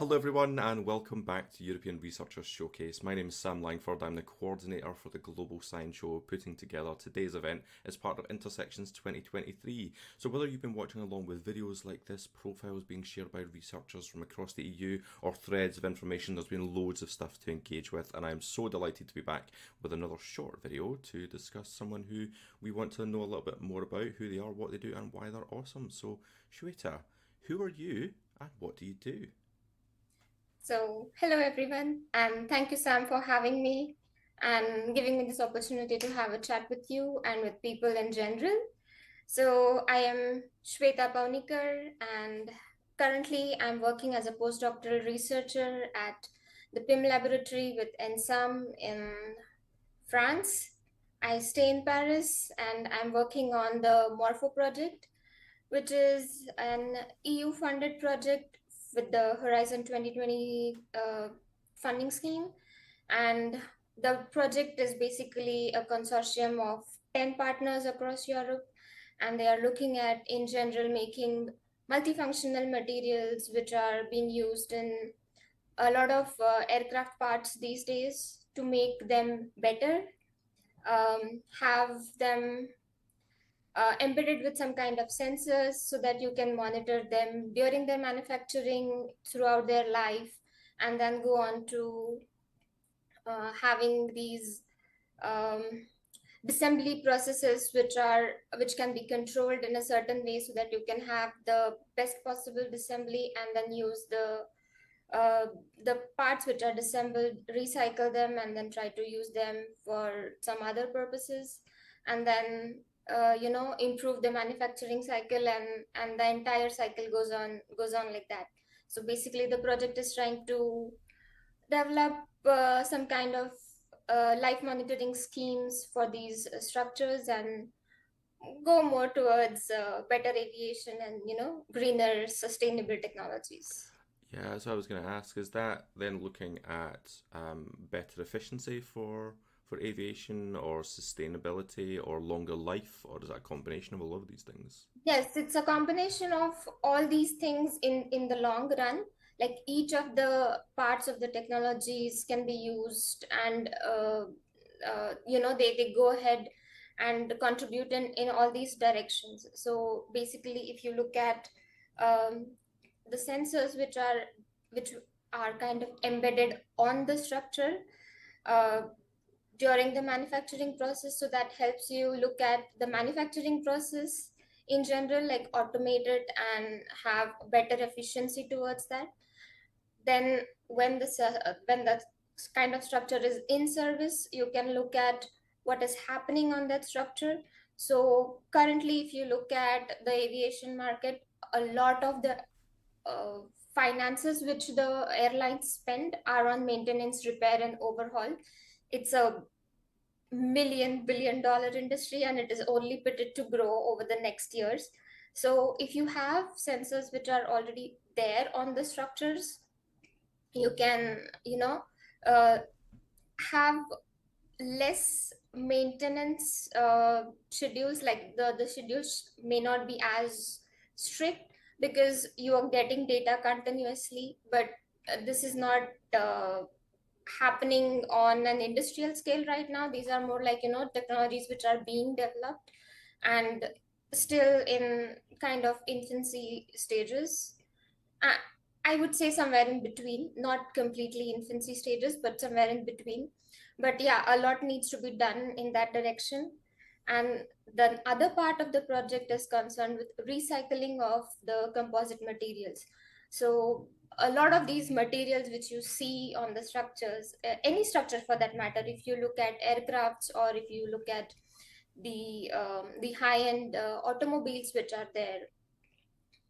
Hello, everyone, and welcome back to European Researchers Showcase. My name is Sam Langford. I'm the coordinator for the Global Science Show, putting together today's event as part of Intersections 2023. So, whether you've been watching along with videos like this, profiles being shared by researchers from across the EU, or threads of information, there's been loads of stuff to engage with, and I'm so delighted to be back with another short video to discuss someone who we want to know a little bit more about, who they are, what they do, and why they're awesome. So, Shweta, who are you and what do you do? Hello everyone, and thank you, Sam, for having me and giving me this opportunity to have a chat with you and with people in general. I am Shweta Paunikar, and currently I'm working as a postdoctoral researcher at the PIM laboratory with ENSAM in France. I stay in Paris, and I'm working on the Morpho project, which is an EU funded project with the Horizon 2020 funding scheme. And the project is basically a consortium of 10 partners across Europe. And they are looking at, in general, making multifunctional materials which are being used in a lot of aircraft parts these days to make them better, have them embedded with some kind of sensors so that you can monitor them during their manufacturing throughout their life, and then go on to having these um, assembly processes which can be controlled in a certain way so that you can have the best possible assembly, and then use uh, the parts which are disassembled, recycle them, and then try to use them for some other purposes, and then improve the manufacturing cycle, and the entire cycle goes on like that. So basically, the project is trying to develop some kind of life monitoring schemes for these structures, and go more towards better aviation and greener sustainable technologies. Yeah, so I was going to ask, is that then looking at better efficiency for aviation or sustainability or longer life, or is that a combination of all of these things? Yes, it's a combination of all these things in the long run. Like, each of the parts of the technologies can be used, and they go ahead and contribute in all these directions. So basically, if you look at um, the sensors which are kind of embedded on the structure uh, during the manufacturing process, so that helps you look at the manufacturing process in general, like automate it and have better efficiency towards that. Then when the kind of structure is in service, you can look at what is happening on that structure. So currently, if you look at the aviation market, a lot of the uh, finances which the airlines spend are on maintenance, repair, and overhaul. It's a $1 billion industry, and it is only pitted to grow over the next years. So if you have sensors which are already there on the structures, you can uh, have less maintenance schedules. Like, the schedules may not be as strict because you are getting data continuously, but this is not happening on an industrial scale right now. These are more like technologies which are being developed and still in kind of infancy stages. uh, I would say somewhere in between, not completely infancy stages, but somewhere in between. But yeah, a lot needs to be done in that direction. And the other part of the project is concerned with recycling of the composite materials. So a lot of these materials which you see on the structures, any structure for that matter, if you look at aircrafts, or if you look at the high end automobiles which are there,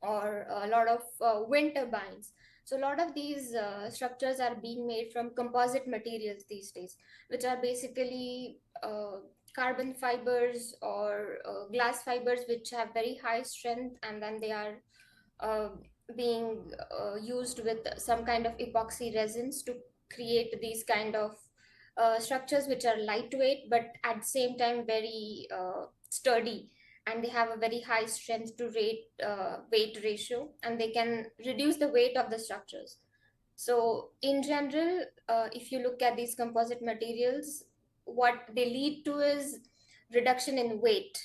or a lot of wind turbines. So a lot of these structures are being made from composite materials these days, which are basically carbon fibers or glass fibers, which have very high strength, and then they are uh, being used with some kind of epoxy resins to create these kind of structures which are lightweight, but at the same time very sturdy, and they have a very high strength to weight ratio, and they can reduce the weight of the structures. So in general, if you look at these composite materials, what they lead to is reduction in weight,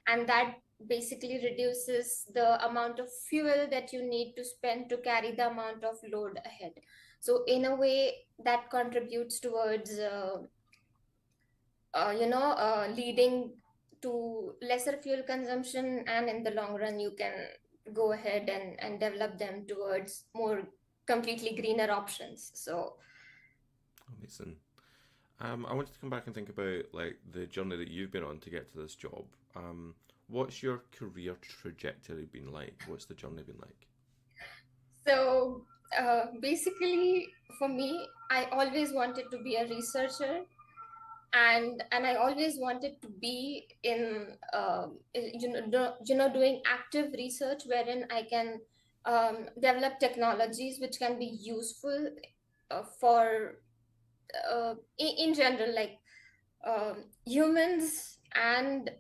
and that basically reduces the amount of fuel that you need to spend to carry the amount of load ahead. So in a way, that contributes towards leading to lesser fuel consumption, and in the long run you can go ahead and develop them towards more completely greener options. So Amazing. I wanted to come back and think about like the journey that you've been on to get to this job. What's your career trajectory been like? What's the journey been like? so basically, for me, I always wanted to be a researcher, and I always wanted to be in doing active research wherein I can develop technologies which can be useful for in general, like humans and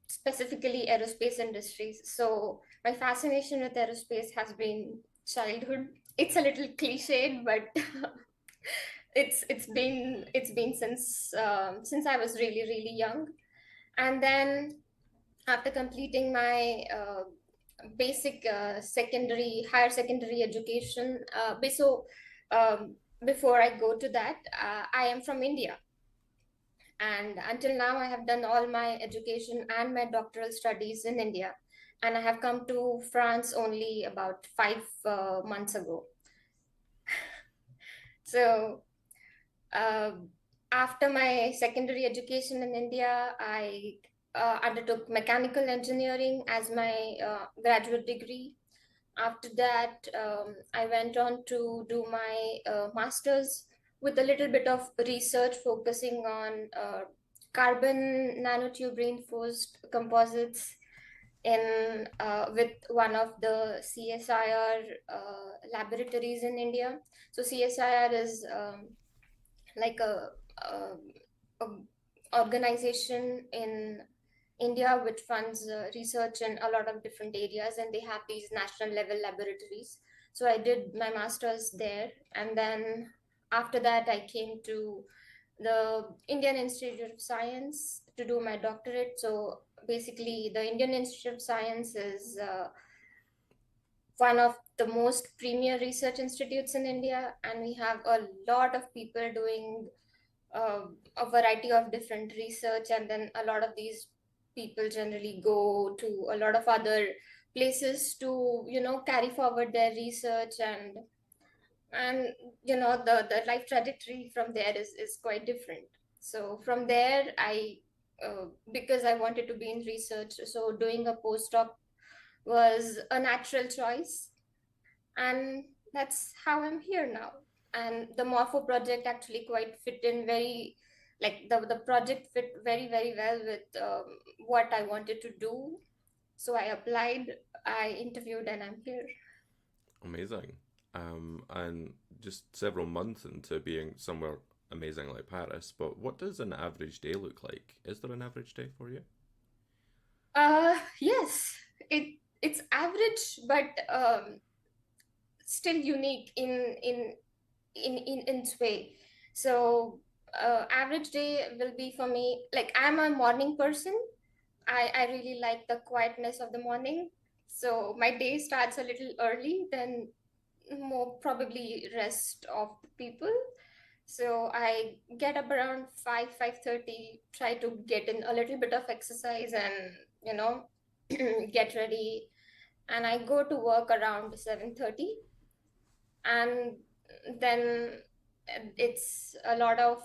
specifically aerospace industries. So my fascination with aerospace has been childhood. It's a little cliched, but it's been since I was really really young. And then after completing my basic secondary higher secondary education, before I go to that, I am from India, and until now I have done all my education and my doctoral studies in India, and I have come to France only about 5 months ago. So uh, after my secondary education in India, I undertook mechanical engineering as my graduate degree. After that, I went on to do my master's with a little bit of research focusing on carbon nanotube reinforced composites in with one of the CSIR laboratories in India. So CSIR is like a organization in India which funds research in a lot of different areas, and they have these national level laboratories. So I did my master's there, and then after that I came to the Indian Institute of Science to do my doctorate. So basically, the Indian Institute of Science is one of the most premier research institutes in India, and we have a lot of people doing uh, a variety of different research, and then a lot of these people generally go to a lot of other places to carry forward their research, and the life trajectory from there is quite different. So from there I because I wanted to be in research, so doing a postdoc was a natural choice, and that's how I'm here now. And the Morpho project actually quite fit in very, like the project fit very very well with what I wanted to do. So I applied, I interviewed, and I'm here. Amazing. And just several months into being somewhere amazing like Paris, but what does an average day look like? Is there an average day for you? Yes, it's average, but still unique in its way. So average day will be for me, like I'm a morning person. I really like the quietness of the morning. So my day starts a little early than more probably rest of the people. So I get up around 5:30, try to get in a little bit of exercise and you know get ready, and I go to work around 7:30, and then it's a lot of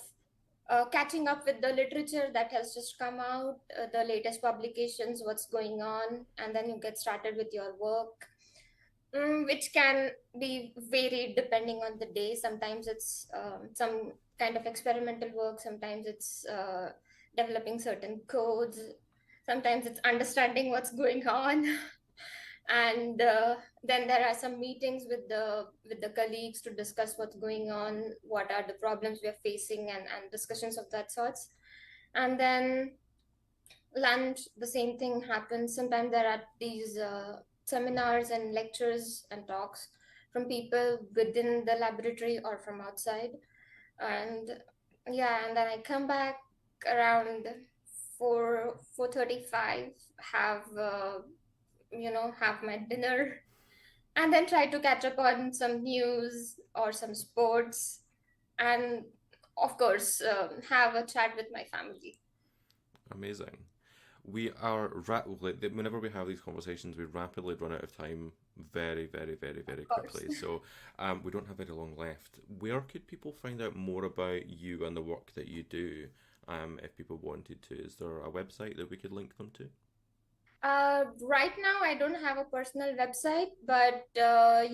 catching up with the literature that has just come out, the latest publications, what's going on, and then you get started with your work, which can be varied depending on the day. Sometimes it's some kind of experimental work, sometimes it's developing certain codes, sometimes it's understanding what's going on. And then there are some meetings with the colleagues to discuss what's going on, what are the problems we are facing, and discussions of that sorts. And then lunch, the same thing happens. Sometimes there are these seminars and lectures and talks from people within the laboratory or from outside. And yeah, and then I come back around 4:35, have have my dinner, and then try to catch up on some news or some sports, and of course have a chat with my family. Amazing. We are whenever we have these conversations, we rapidly run out of time very, very, very, Of very course. quickly. So we don't have very long left. Where could people find out more about you and the work that you do? If people wanted to, is there a website that we could link them to? Right now, I don't have a personal website, but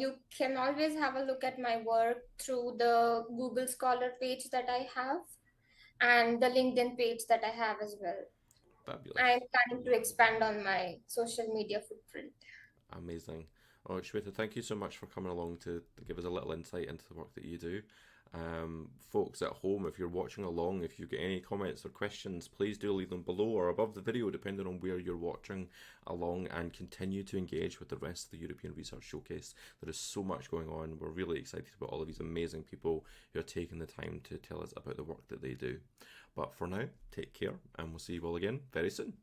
you can always have a look at my work through the Google Scholar page that I have and the LinkedIn page that I have as well. I'm Fabulous. planning to expand on my social media footprint. Amazing. Oh, Shweta, thank you so much for coming along to give us a little insight into the work that you do. Folks at home, if you're watching along, if you've got any comments or questions, please do leave them below or above the video, depending on where you're watching along, and continue to engage with the rest of the European Research Showcase. There is so much going on. We're really excited about all of these amazing people who are taking the time to tell us about the work that they do. But for now, take care, and we'll see you all again very soon.